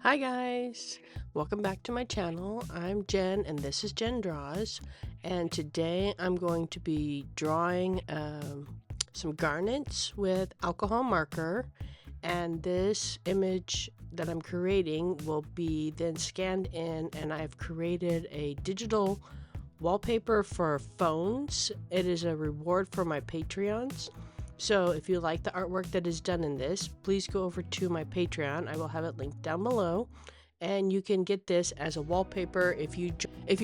Hi guys, welcome back to my channel. I'm Jen and this is JynDrawz, and today I'm going to be drawing some garnets with alcohol marker, and this image that I'm creating will be then scanned in, and I've created a digital wallpaper for phones. It is a reward for my Patreons. So if you like the artwork that is done in this, please go over to my Patreon. I will have it linked down below, and you can get this as a wallpaper if you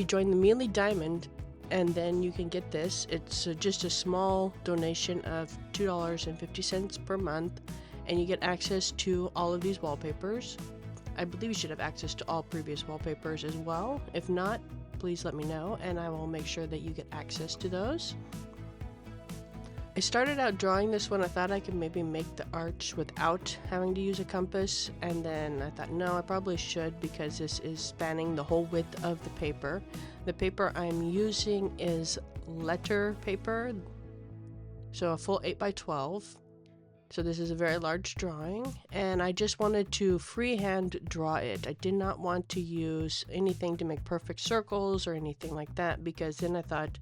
join the Mealy Diamond, and then you can get this. It's just a small donation of $2.50 per month, and you get access to all of these wallpapers. I believe you should have access to all previous wallpapers as well. If not, please let me know and I will make sure that you get access to those. I started out drawing this one. I thought I could maybe make the arch without having to use a compass, and then I thought no, I probably should, because this is spanning the whole width of the paper. The paper I'm using is letter paper, so a full 8x12. So this is a very large drawing, and I just wanted to freehand draw it. I did not want to use anything to make perfect circles or anything like that, because then I thought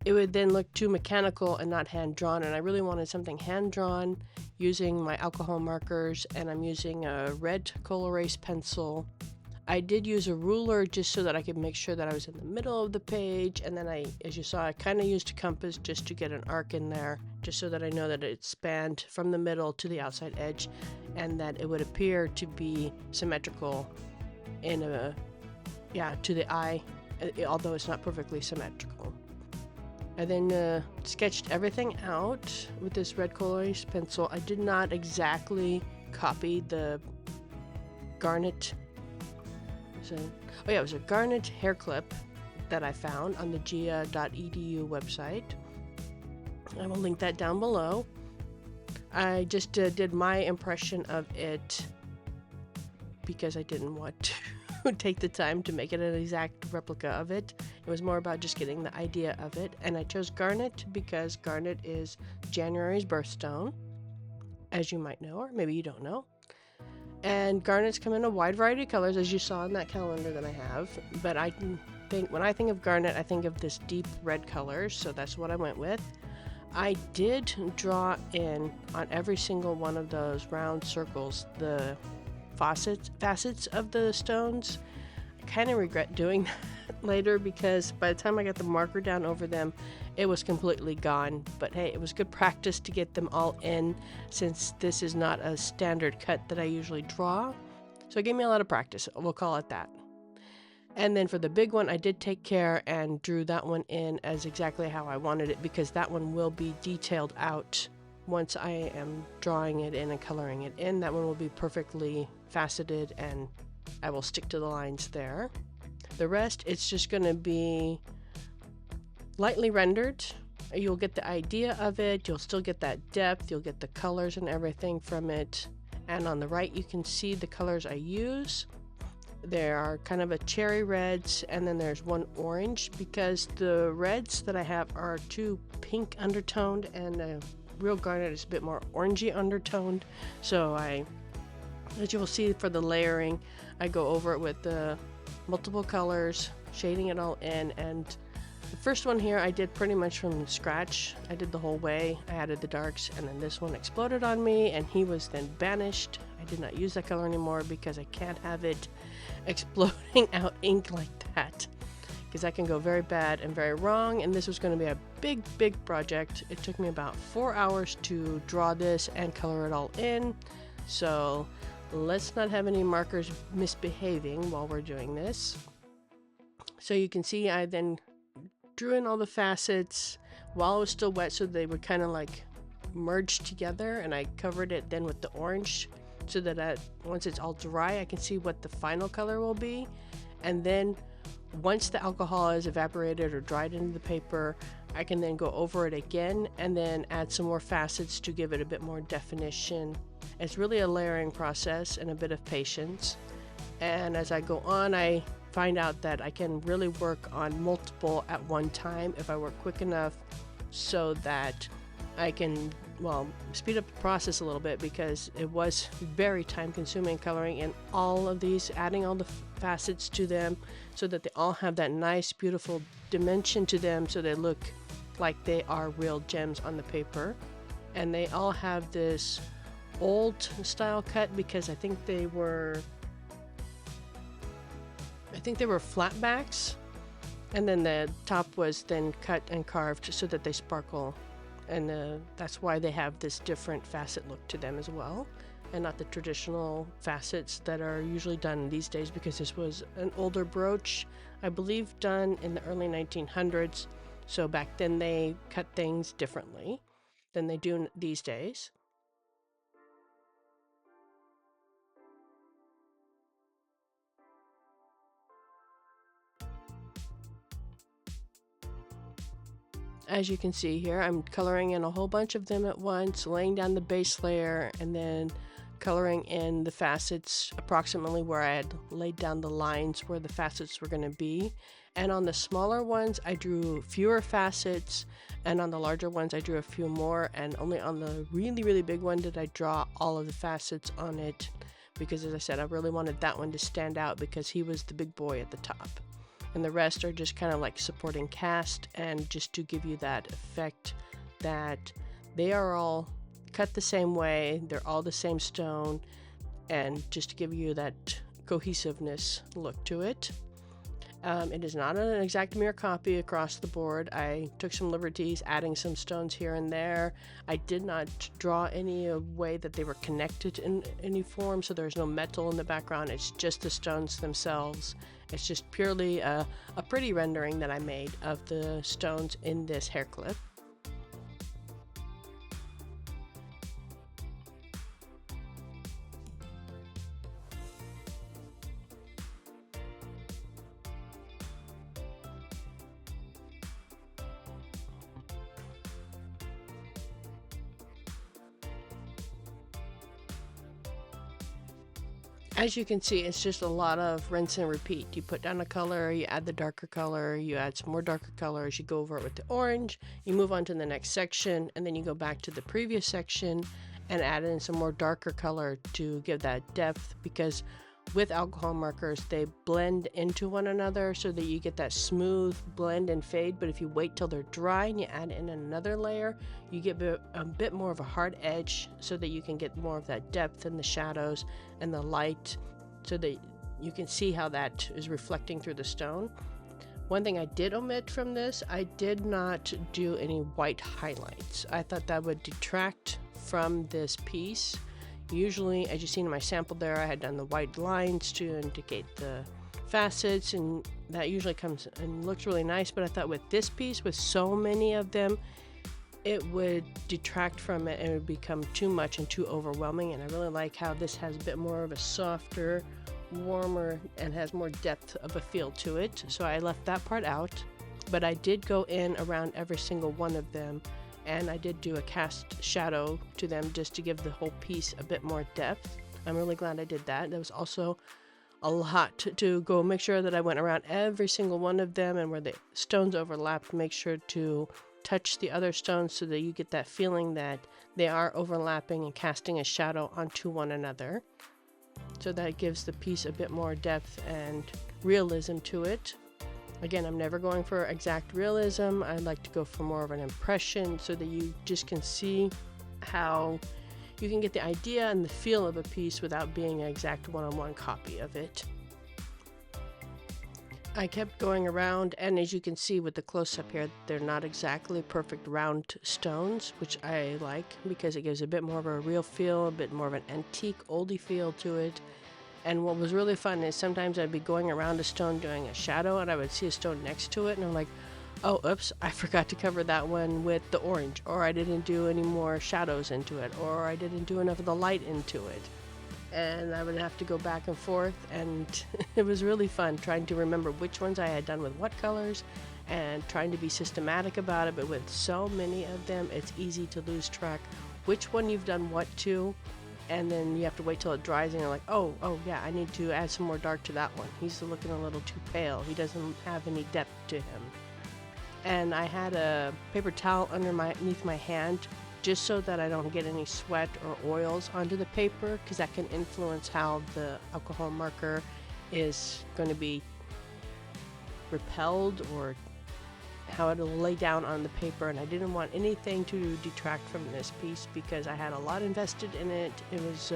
it would then look too mechanical and not hand-drawn, and I really wanted something hand-drawn using my alcohol markers, and I'm using a red coal erase pencil. I did use a ruler just so that I could make sure that I was in the middle of the page, and then as you saw, I kind of used a compass just to get an arc in there, just so that I know that it spanned from the middle to the outside edge, and that it would appear to be symmetrical to the eye, although it's not perfectly symmetrical. I then sketched everything out with this red coal erase pencil. I did not exactly copy the Garnet. It was a Garnet hair clip that I found on the gia.edu website. I will link that down below. I just did my impression of it because I didn't want to take the time to make it an exact replica of it. It was more about just getting the idea of it, and I chose Garnet because Garnet is January's birthstone, as you might know, or maybe you don't know. And garnets come in a wide variety of colors, as you saw in that calendar that I have, but when I think of garnet, I think of this deep red color, so that's what I went with. I did draw in on every single one of those round circles the facets of the stones. I kind of regret doing that later, because by the time I got the marker down over them, it was completely gone. But hey, it was good practice to get them all in, since this is not a standard cut that I usually draw. So it gave me a lot of practice, we'll call it that. And then for the big one, I did take care and drew that one in as exactly how I wanted it, because that one will be detailed out once I am drawing it in and coloring it in. That one will be perfectly faceted, and I will stick to the lines there. The rest, it's just going to be lightly rendered. You'll get the idea of it, you'll still get that depth, you'll get the colors and everything from it. And on the right, you can see the colors I use. There are kind of a cherry reds, and then there's one orange, because the reds that I have are too pink undertoned, and real garnet is a bit more orangey undertoned. So as you will see for the layering, I go over it with the multiple colors, shading it all in. And the first one here I did pretty much from scratch. I did the whole way. I added the darks, and then this one exploded on me, and he was then banished. I did not use that color anymore because I can't have it exploding out ink like that, because that can go very bad and very wrong. And this was going to be a big project. It took me about 4 hours to draw this and color it all in, so let's not have any markers misbehaving while we're doing this. So you can see I then drew in all the facets while it was still wet, so they would kind of like merge together, and I covered it then with the orange, so that once it's all dry, I can see what the final color will be. And then once the alcohol is evaporated or dried into the paper, I can then go over it again and then add some more facets to give it a bit more definition. It's really a layering process and a bit of patience. And as I go on, I find out that I can really work on multiple at one time if I work quick enough, so that I can well, speed up the process a little bit, because it was very time consuming coloring in all of these, adding all the facets to them so that they all have that nice beautiful dimension to them, so they look like they are real gems on the paper. And they all have this old style cut, because I think they were flat backs, and then the top was then cut and carved so that they sparkle, and that's why they have this different facet look to them as well, and not the traditional facets that are usually done these days, because this was an older brooch, I believe done in the early 1900s. So back then they cut things differently than they do these days. As you can see here, I'm coloring in a whole bunch of them at once, laying down the base layer, and then coloring in the facets approximately where I had laid down the lines where the facets were going to be. And on the smaller ones, I drew fewer facets, and on the larger ones, I drew a few more. And only on the really, really big one did I draw all of the facets on it, because as I said, I really wanted that one to stand out because he was the big boy at the top. And the rest are just kind of like supporting cast, and just to give you that effect that they are all cut the same way, they're all the same stone, and just to give you that cohesiveness look to it. It is not an exact mirror copy across the board. I took some liberties adding some stones here and there. I did not draw any way that they were connected in any form, so there's no metal in the background. It's just the stones themselves. It's just purely a pretty rendering that I made of the stones in this hair clip. As you can see, it's just a lot of rinse and repeat. You put down a color, you add the darker color, you add some more darker colors, you go over it with the orange, you move on to the next section, and then you go back to the previous section and add in some more darker color to give that depth, because with alcohol markers, they blend into one another so that you get that smooth blend and fade. But if you wait till they're dry and you add in another layer, you get a bit more of a hard edge so that you can get more of that depth in the shadows and the light, so that you can see how that is reflecting through the stone. One thing I did omit from this, I did not do any white highlights. I thought that would detract from this piece. Usually, as you've seen in my sample there, I had done the white lines to indicate the facets, and that usually comes and looks really nice. But I thought with this piece, with so many of them, it would detract from it and it would become too much and too overwhelming. And I really like how this has a bit more of a softer, warmer, and has more depth of a feel to it. So I left that part out, but I did go in around every single one of them, and I did do a cast shadow to them just to give the whole piece a bit more depth. I'm really glad I did that. There was also a lot to go make sure that I went around every single one of them, and where the stones overlapped, make sure to touch the other stones so that you get that feeling that they are overlapping and casting a shadow onto one another. So that gives the piece a bit more depth and realism to it. Again, I'm never going for exact realism. I like to go for more of an impression so that you just can see how you can get the idea and the feel of a piece without being an exact one-on-one copy of it. I kept going around, and as you can see with the close-up here, they're not exactly perfect round stones, which I like because it gives a bit more of a real feel, a bit more of an antique oldie feel to it. And what was really fun is sometimes I'd be going around a stone doing a shadow, and I would see a stone next to it, and I'm like, oh, oops, I forgot to cover that one with the orange, or I didn't do any more shadows into it, or I didn't do enough of the light into it. And I would have to go back and forth, and it was really fun trying to remember which ones I had done with what colors and trying to be systematic about it. But with so many of them, it's easy to lose track which one you've done what to, and then you have to wait till it dries and you're like, oh yeah, I need to add some more dark to that one. He's looking a little too pale. He doesn't have any depth to him. And I had a paper towel underneath my hand just so that I don't get any sweat or oils onto the paper, because that can influence how the alcohol marker is going to be repelled or how it'll lay down on the paper. And I didn't want anything to detract from this piece because I had a lot invested in it. It was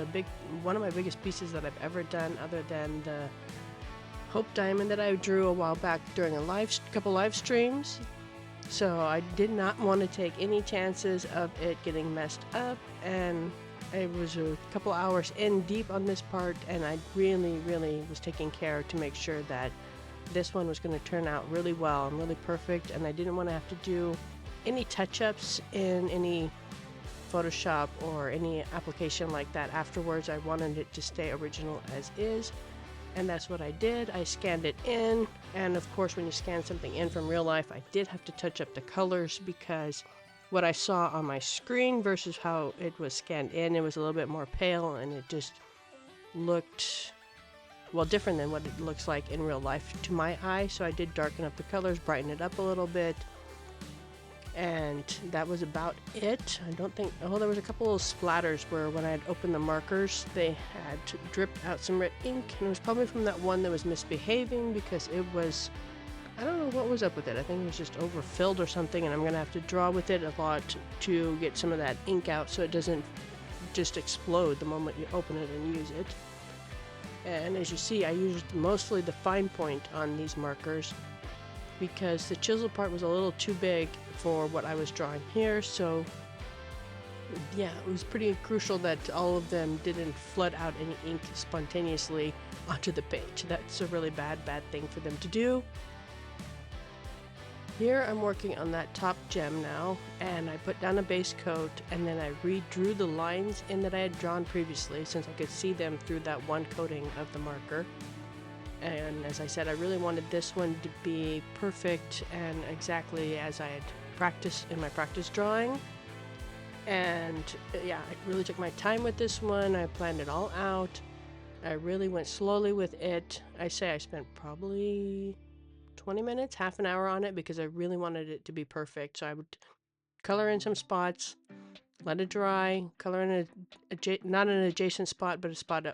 one of my biggest pieces that I've ever done, other than the Hope Diamond that I drew a while back during a couple live streams. So I did not want to take any chances of it getting messed up, and it was a couple hours in deep on this part, and I really was taking care to make sure that this one was going to turn out really well and really perfect, and I didn't want to have to do any touch-ups in any Photoshop or any application like that afterwards. I wanted it to stay original as is, and that's what I did. I scanned it in, and of course when you scan something in from real life, I did have to touch up the colors, because what I saw on my screen versus how it was scanned in, it was a little bit more pale, and it just looked, well, different than what it looks like in real life to my eye. So I did darken up the colors, brighten it up a little bit, and that was about it. I don't think, oh, there was a couple of splatters where when I had opened the markers, they had dripped out some red ink, and it was probably from that one that was misbehaving, because it was, I don't know what was up with it. I think it was just overfilled or something, and I'm gonna have to draw with it a lot to get some of that ink out so it doesn't just explode the moment you open it and use it. And as you see, I used mostly the fine point on these markers because the chisel part was a little too big for what I was drawing here. So yeah, it was pretty crucial that all of them didn't flood out any ink spontaneously onto the page. That's a really bad thing for them to do. Here I'm working on that top gem now, and I put down a base coat, and then I redrew the lines in that I had drawn previously, since I could see them through that one coating of the marker. And as I said, I really wanted this one to be perfect and exactly as I had practiced in my practice drawing. And yeah, I really took my time with this one. I planned it all out. I really went slowly with it. I say I spent probably 20 minutes, half an hour on it, because I really wanted it to be perfect. So I would color in some spots, let it dry, color in not an adjacent spot, but a spot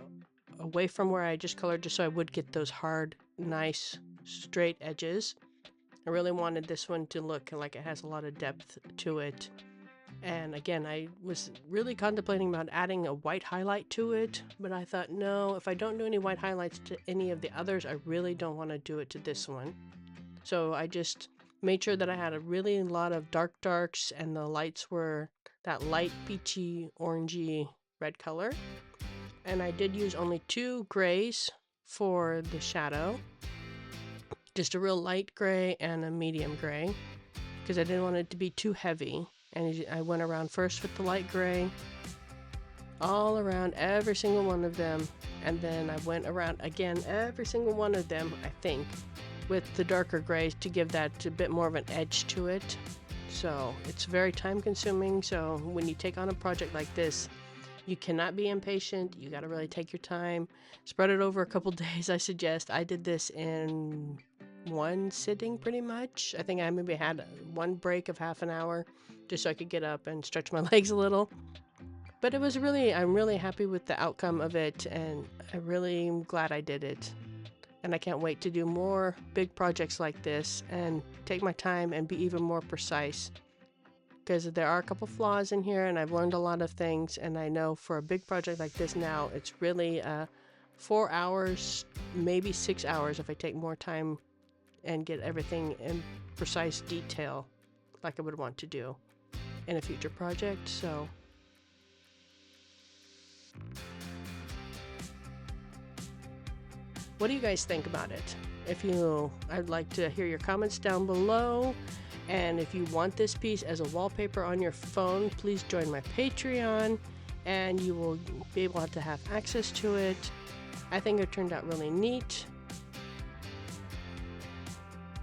away from where I just colored, just so I would get those hard, nice, straight edges. I really wanted this one to look like it has a lot of depth to it. And again, I was really contemplating about adding a white highlight to it, but I thought, no, if I don't do any white highlights to any of the others, I really don't want to do it to this one. So I just made sure that I had a really lot of darks, and the lights were that light peachy, orangey red color. And I did use only 2 grays for the shadow, just a real light gray and a medium gray, because I didn't want it to be too heavy. And I went around first with the light gray, all around every single one of them, and then I went around again every single one of them, I think, with the darker grays to give that a bit more of an edge to it. So it's very time consuming, so when you take on a project like this, you cannot be impatient. You got to really take your time, spread it over a couple days, I suggest. I did this in one sitting pretty much. I think I maybe had one break of half an hour just so I could get up and stretch my legs a little. But it was really, I'm really happy with the outcome of it, and I really am glad I did it. And I can't wait to do more big projects like this and take my time and be even more precise, because there are a couple flaws in here, and I've learned a lot of things, and I know for a big project like this now, it's really 4 hours, maybe 6 hours if I take more time and get everything in precise detail like I would want to do in a future project. So what do you guys think about it? I'd like to hear your comments down below. And if you want this piece as a wallpaper on your phone, please join my Patreon, and you will be able to have access to it. I think it turned out really neat.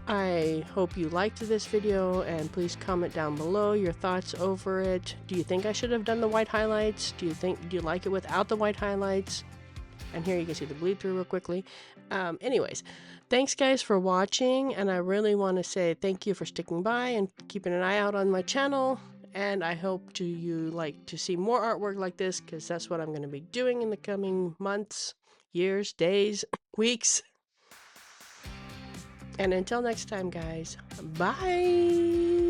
I hope you liked this video, and please comment down below your thoughts over it. Do you think I should have done the white highlights? Do you like it without the white highlights? And here you can see the bleed through real quickly. Anyways, thanks guys for watching, and I really want to say thank you for sticking by and keeping an eye out on my channel. And I hope you like to see more artwork like this, because that's what I'm going to be doing in the coming months, years, days, weeks. And until next time, guys, bye!